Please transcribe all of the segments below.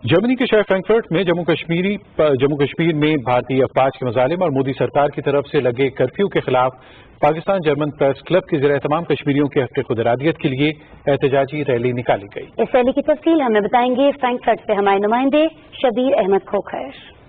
جرمنی کے شہر فرینکفرٹ میں جموں کشمیر میں بھارتی افواج کے مظالم اور مودی سرکار کی طرف سے لگے کرفیو کے خلاف پاکستان جرمن پریس کلب کے ذریعے تمام کشمیریوں کے حق خود ارادیت کے لیے احتجاجی ریلی نکالی گئی۔ اس ریلی کی تفصیل ہمیں بتائیں گے فرینکفرٹ سے ہمارے نمائندے شبیر احمد کھوکھر۔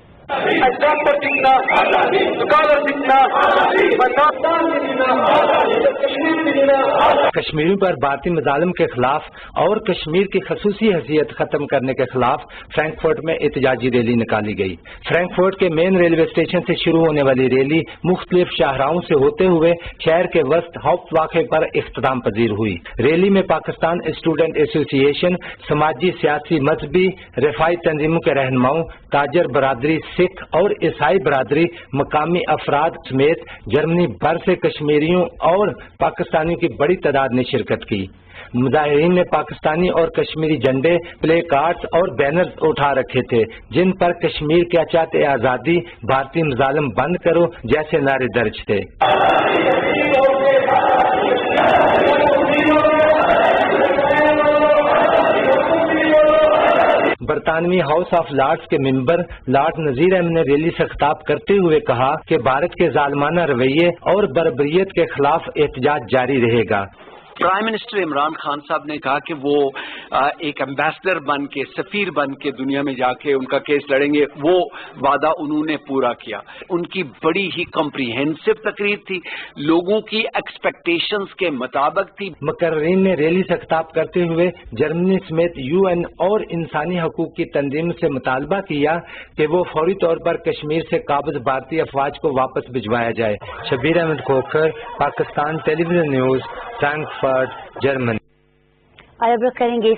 کشمیریوں پر بھارتی مظالم کے خلاف اور کشمیر کی خصوصی حیثیت ختم کرنے کے خلاف فرینکفرٹ میں احتجاجی ریلی نکالی گئی۔ فرینکفرٹ کے مین ریلوے اسٹیشن سے شروع ہونے والی ریلی مختلف شاہراہوں سے ہوتے ہوئے شہر کے وسط ہاؤپٹ واقعے پر اختتام پذیر ہوئی۔ ریلی میں پاکستان اسٹوڈنٹ ایسوسی ایشن، سماجی، سیاسی، مذہبی، رفاہی تنظیموں کے رہنماؤں، تاجر برادری، سکھ اور عیسائی برادری، مقامی افراد سمیت جرمنی بھر سے کشمیریوں اور پاکستانیوں کی بڑی تعداد نے شرکت کی۔ مظاہرین نے پاکستانی اور کشمیری جھنڈے، پلے کارڈز اور بینرز اٹھا رکھے تھے جن پر کشمیر کیا چاہتے آزادی، بھارتی مظالم بند کرو جیسے نعرے درج تھے۔ برطانوی ہاؤس آف لارڈز کے ممبر لارڈ نذیر احمد نے ریلی سے خطاب کرتے ہوئے کہا کہ بھارت کے ظالمانہ رویے اور بربریت کے خلاف احتجاج جاری رہے گا۔ پرائم منسٹر عمران خان صاحب نے کہا کہ وہ ایک ایمبیسڈر بن کے، سفیر بن کے دنیا میں جا کے ان کا کیس لڑیں گے، وہ وعدہ انہوں نے پورا کیا۔ ان کی بڑی ہی کمپریہنسو تقریر تھی، لوگوں کی ایکسپیکٹیشنز کے مطابق تھی۔ مقررین نے ریلی سے خطاب کرتے ہوئے جرمنی سمیت UN اور انسانی حقوق کی تنظیم سے مطالبہ کیا کہ وہ فوری طور پر کشمیر سے قابض بھارتی افواج کو واپس بھجوایا جائے۔ شبیر احمد کھوکھر، پاکستان ٹیلی ویژن نیوز، فرینکفرٹ، جرمنی۔ اور اب رخ کریں گے